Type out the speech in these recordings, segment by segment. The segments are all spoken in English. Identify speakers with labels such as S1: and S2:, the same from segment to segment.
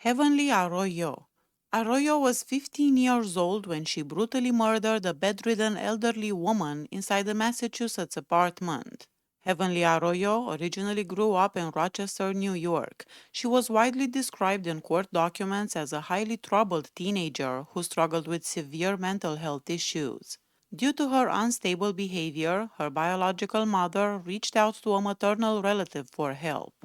S1: Heavenly Arroyo. Arroyo was 15 years old when she brutally murdered a bedridden elderly woman inside a Massachusetts apartment. Heavenly Arroyo originally grew up in Rochester, New York. She was widely described in court documents as a highly troubled teenager who struggled with severe mental health issues. Due to her unstable behavior, her biological mother reached out to a maternal relative for help.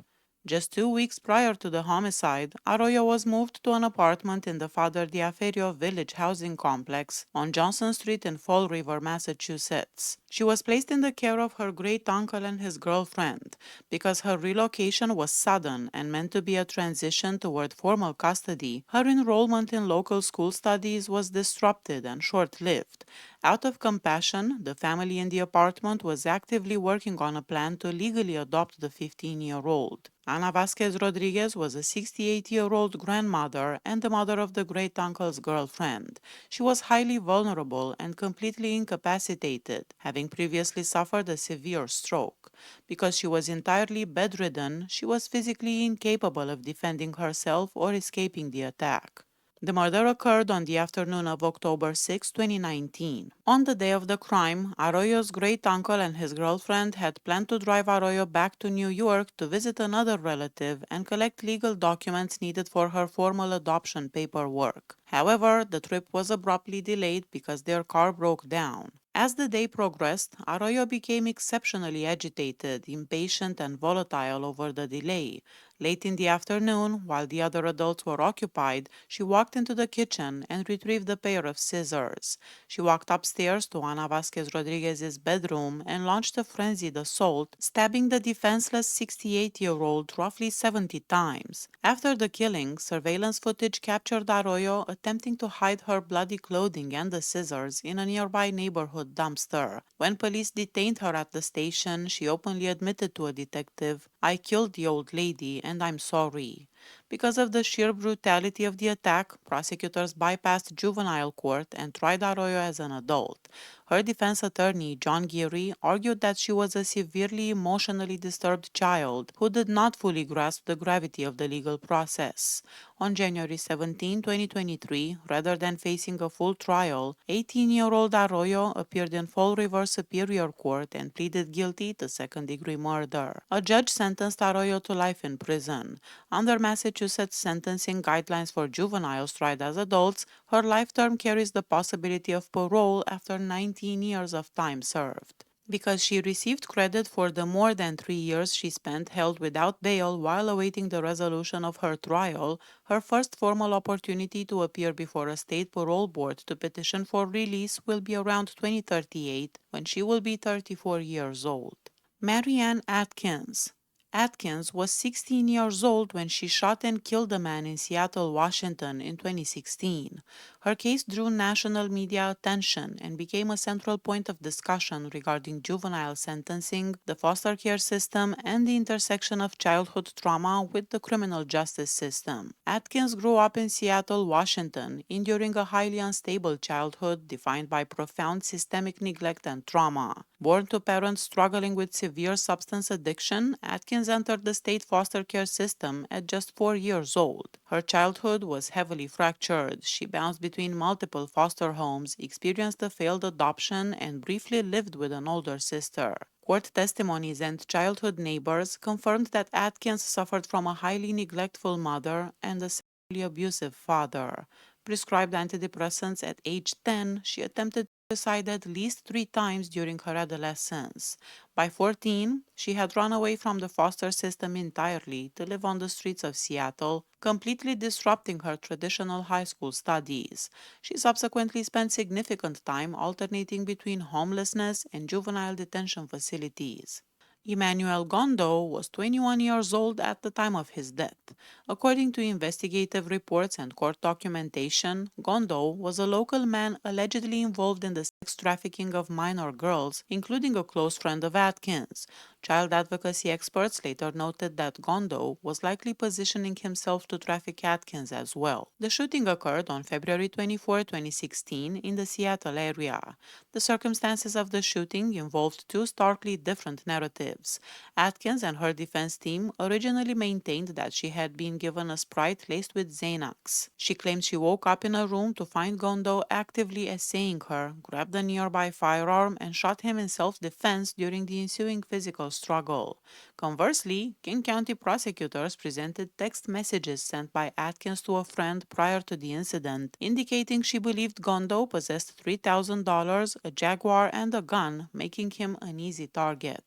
S1: Just 2 weeks prior to the homicide, Arroyo was moved to an apartment in the Father Diaferio Village housing complex on Johnson Street in Fall River, Massachusetts. She was placed in the care of her great uncle and his girlfriend because her relocation was sudden and meant to be a transition toward formal custody. Her enrollment in local school studies was disrupted and short lived. Out of compassion, the family in the apartment was actively working on a plan to legally adopt the 15-year-old. Ana Vasquez Rodriguez was a 68-year-old grandmother and the mother of the great uncle's girlfriend. She was highly vulnerable and completely incapacitated, having previously suffered a severe stroke. Because she was entirely bedridden, she was physically incapable of defending herself or escaping the attack. The murder occurred on the afternoon of October 6, 2019. On the day of the crime, Arroyo's great uncle and his girlfriend had planned to drive Arroyo back to New York to visit another relative and collect legal documents needed for her formal adoption paperwork. However, the trip was abruptly delayed because their car broke down. As the day progressed, Arroyo became exceptionally agitated, impatient, and volatile over the delay. Late in the afternoon, while the other adults were occupied, she walked into the kitchen and retrieved a pair of scissors. She walked upstairs to Ana Vasquez Rodriguez's bedroom and launched a frenzied assault, stabbing the defenseless 68-year-old roughly 70 times. After the killing, surveillance footage captured Arroyo attempting to hide her bloody clothing and the scissors in a nearby neighborhood dumpster. When police detained her at the station, she openly admitted to a detective, "I killed the old lady and I'm sorry." Because of the sheer brutality of the attack, prosecutors bypassed juvenile court and tried Arroyo as an adult. Her defense attorney, John Geary, argued that she was a severely emotionally disturbed child who did not fully grasp the gravity of the legal process. On January 17, 2023, rather than facing a full trial, 18-year-old Arroyo appeared in Fall River Superior Court and pleaded guilty to second-degree murder. A judge sentenced Arroyo to life in prison. Under Massachusetts sentencing guidelines for juveniles tried as adults, her life term carries the possibility of parole after 19 years of time served. Because she received credit for the more than 3 years she spent held without bail while awaiting the resolution of her trial, her first formal opportunity to appear before a state parole board to petition for release will be around 2038, when she will be 34 years old. Marianne Atkins. Atkins was 16 years old when she shot and killed a man in Seattle, Washington in 2016. Her case drew national media attention and became a central point of discussion regarding juvenile sentencing, the foster care system, and the intersection of childhood trauma with the criminal justice system. Atkins grew up in Seattle, Washington, enduring a highly unstable childhood defined by profound systemic neglect and trauma. Born to parents struggling with severe substance addiction, Atkins entered the state foster care system at just 4 years old. Her childhood was heavily fractured. She bounced between multiple foster homes, experienced a failed adoption, and briefly lived with an older sister. Court testimonies and childhood neighbors confirmed that Atkins suffered from a highly neglectful mother and a sexually abusive father. Prescribed antidepressants at age 10, she attempted suicide at least 3 times during her adolescence. By 14, she had run away from the foster system entirely to live on the streets of Seattle, completely disrupting her traditional high school studies. She subsequently spent significant time alternating between homelessness and juvenile detention facilities. Emmanuel Gondo was 21 years old at the time of his death. According to investigative reports and court documentation, Gondo was a local man allegedly involved in the sex trafficking of minor girls, including a close friend of Atkins. Child advocacy experts later noted that Gondo was likely positioning himself to traffic Atkins as well. The shooting occurred on February 24, 2016, in the Seattle area. The circumstances of the shooting involved two starkly different narratives. Atkins and her defense team originally maintained that she had been given a Sprite laced with Xanax. She claimed she woke up in a room to find Gondo actively essaying her, grabbed a nearby firearm, and shot him in self-defense during the ensuing physical struggle. Conversely, King County prosecutors presented text messages sent by Atkins to a friend prior to the incident, indicating she believed Gondo possessed $3,000, a Jaguar, and a gun, making him an easy target.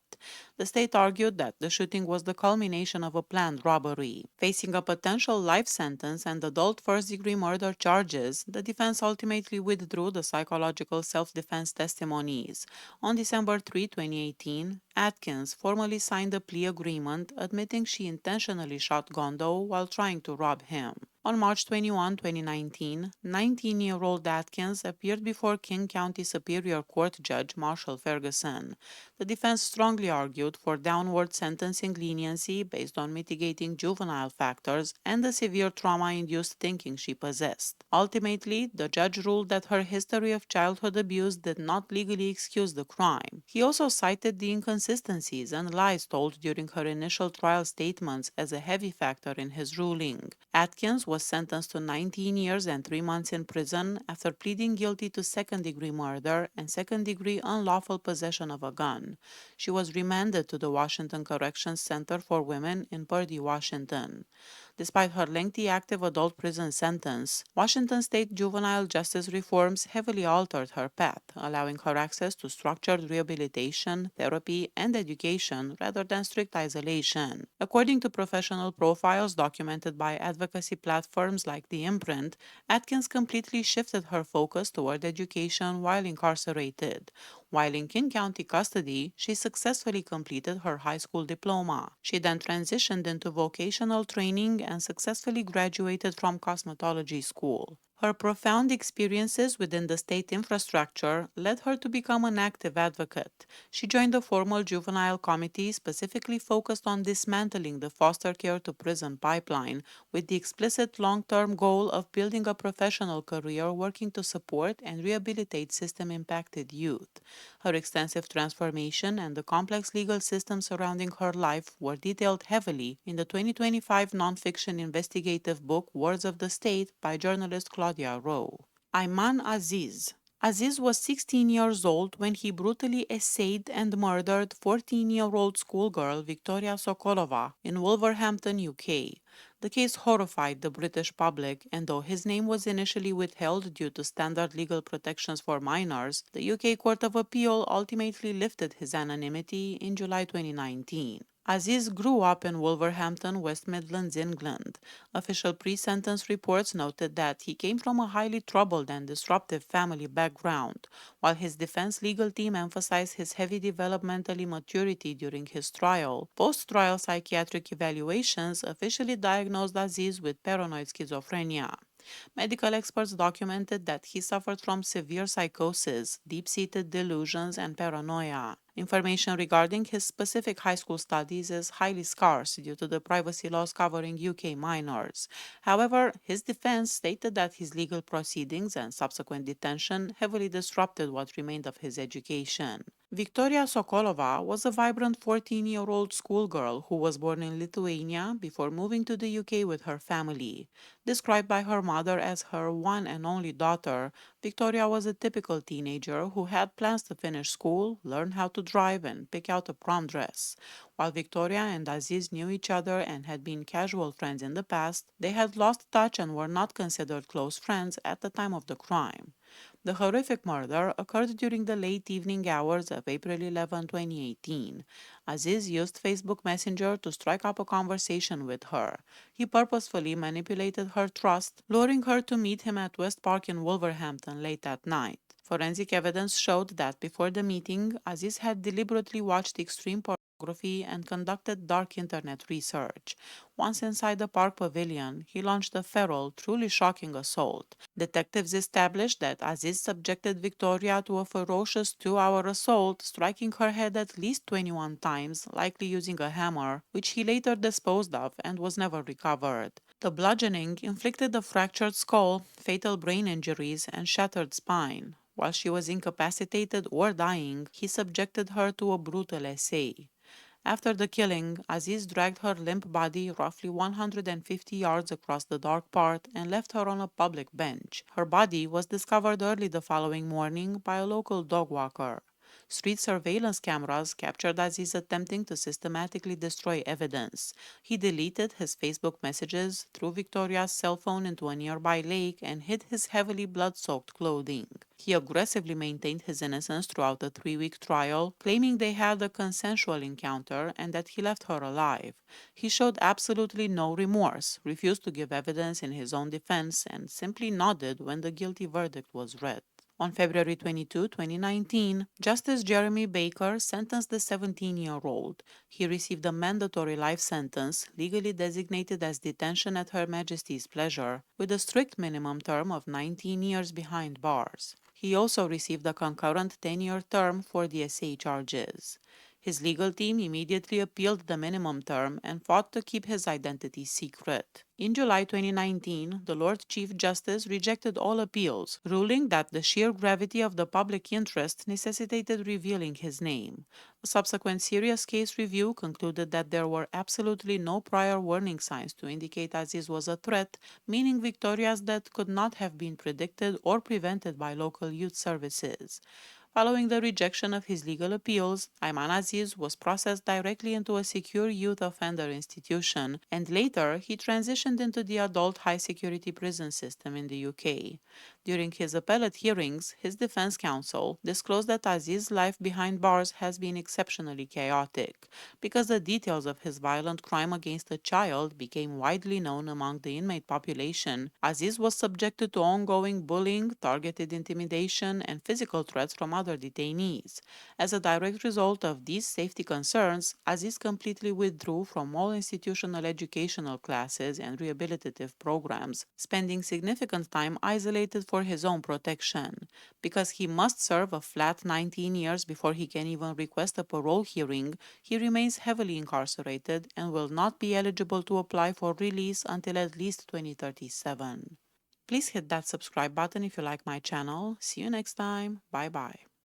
S1: The state argued that the shooting was the culmination of a planned robbery. Facing a potential life sentence and adult first-degree murder charges, the defense ultimately withdrew the psychological self-defense testimonies. On December 3, 2018, Atkins formally signed a plea agreement admitting she intentionally shot Gondo while trying to rob him. On March 21, 2019, 19-year-old Atkins appeared before King County Superior Court Judge Marshall Ferguson. The defense strongly argued for downward sentencing leniency based on mitigating juvenile factors and the severe trauma-induced thinking she possessed. Ultimately, the judge ruled that her history of childhood abuse did not legally excuse the crime. He also cited the inconsistencies and lies told during her initial trial statements as a heavy factor in his ruling. Atkins was sentenced to 19 years and 3 months in prison after pleading guilty to second-degree murder and second-degree unlawful possession of a gun. She was remanded to the Washington Corrections Center for Women in Purdy, Washington. Despite her lengthy active adult prison sentence, Washington state juvenile justice reforms heavily altered her path, allowing her access to structured rehabilitation, therapy, and education rather than strict isolation. According to professional profiles documented by advocacy platforms like The Imprint, Atkins completely shifted her focus toward education while incarcerated. While in King County custody, she successfully completed her high school diploma. She then transitioned into vocational training and successfully graduated from cosmetology school. Her profound experiences within the state infrastructure led her to become an active advocate. She joined a formal juvenile committee specifically focused on dismantling the foster care to prison pipeline, with the explicit long-term goal of building a professional career working to support and rehabilitate system-impacted youth. Her extensive transformation and the complex legal system surrounding her life were detailed heavily in the 2025 nonfiction investigative book Words of the State by journalist Claudia Rowe. Ayman Aziz. Aziz was 16 years old when he brutally essayed and murdered 14-year-old schoolgirl Victoria Sokolova in Wolverhampton, UK. The case horrified the British public, and though his name was initially withheld due to standard legal protections for minors, the UK Court of Appeal ultimately lifted his anonymity in July 2019. Aziz grew up in Wolverhampton, West Midlands, England. Official pre-sentence reports noted that he came from a highly troubled and disruptive family background, while his defense legal team emphasized his heavy developmental immaturity during his trial. Post-trial psychiatric evaluations officially diagnosed Aziz with paranoid schizophrenia. Medical experts documented that he suffered from severe psychosis, deep-seated delusions, and paranoia. Information regarding his specific high school studies is highly scarce due to the privacy laws covering UK minors. However, his defense stated that his legal proceedings and subsequent detention heavily disrupted what remained of his education. Victoria Sokolova was a vibrant 14-year-old schoolgirl who was born in Lithuania before moving to the UK with her family. Described by her mother as her one and only daughter, Victoria was a typical teenager who had plans to finish school, learn how to drive, and pick out a prom dress. While Victoria and Aziz knew each other and had been casual friends in the past, they had lost touch and were not considered close friends at the time of the crime. The horrific murder occurred during the late evening hours of April 11, 2018. Aziz used Facebook Messenger to strike up a conversation with her. He purposefully manipulated her trust, luring her to meet him at West Park in Wolverhampton late at night. Forensic evidence showed that before the meeting, Aziz had deliberately watched extreme photography and conducted dark internet research. Once inside the park pavilion, he launched a feral, truly shocking assault. Detectives established that Aziz subjected Victoria to a ferocious 2-hour assault, striking her head at least 21 times, likely using a hammer, which he later disposed of and was never recovered. The bludgeoning inflicted a fractured skull, fatal brain injuries, and shattered spine. While she was incapacitated or dying, he subjected her to a brutal essay. After the killing, Aziz dragged her limp body roughly 150 yards across the dark part and left her on a public bench. Her body was discovered early the following morning by a local dog walker. Street surveillance cameras captured Aziz attempting to systematically destroy evidence. He deleted his Facebook messages, threw Victoria's cell phone into a nearby lake, and hid his heavily blood soaked clothing. He aggressively maintained his innocence throughout the 3-week trial, claiming they had a consensual encounter and that he left her alive. He showed absolutely no remorse, refused to give evidence in his own defense, and simply nodded when the guilty verdict was read. On February 22, 2019, Justice Jeremy Baker sentenced the 17-year-old. He received a mandatory life sentence, legally designated as detention at Her Majesty's pleasure, with a strict minimum term of 19 years behind bars. He also received a concurrent 10-year term for the SA charges. His legal team immediately appealed the minimum term and fought to keep his identity secret. In July 2019, the Lord Chief Justice rejected all appeals, ruling that the sheer gravity of the public interest necessitated revealing his name. A subsequent serious case review concluded that there were absolutely no prior warning signs to indicate Aziz was a threat, meaning Victoria's death could not have been predicted or prevented by local youth services. Following the rejection of his legal appeals, Ayman Aziz was processed directly into a secure youth offender institution, and later he transitioned into the adult high-security prison system in the UK. During his appellate hearings, his defense counsel disclosed that Aziz's life behind bars has been exceptionally chaotic. Because the details of his violent crime against a child became widely known among the inmate population, Aziz was subjected to ongoing bullying, targeted intimidation, and physical threats from other detainees. As a direct result of these safety concerns, Aziz completely withdrew from all institutional educational classes and rehabilitative programs, spending significant time isolated for his own protection. Because he must serve a flat 19 years before he can even request a parole hearing, he remains heavily incarcerated and will not be eligible to apply for release until at least 2037. Please hit that subscribe button if you like my channel. See you next time. Bye bye.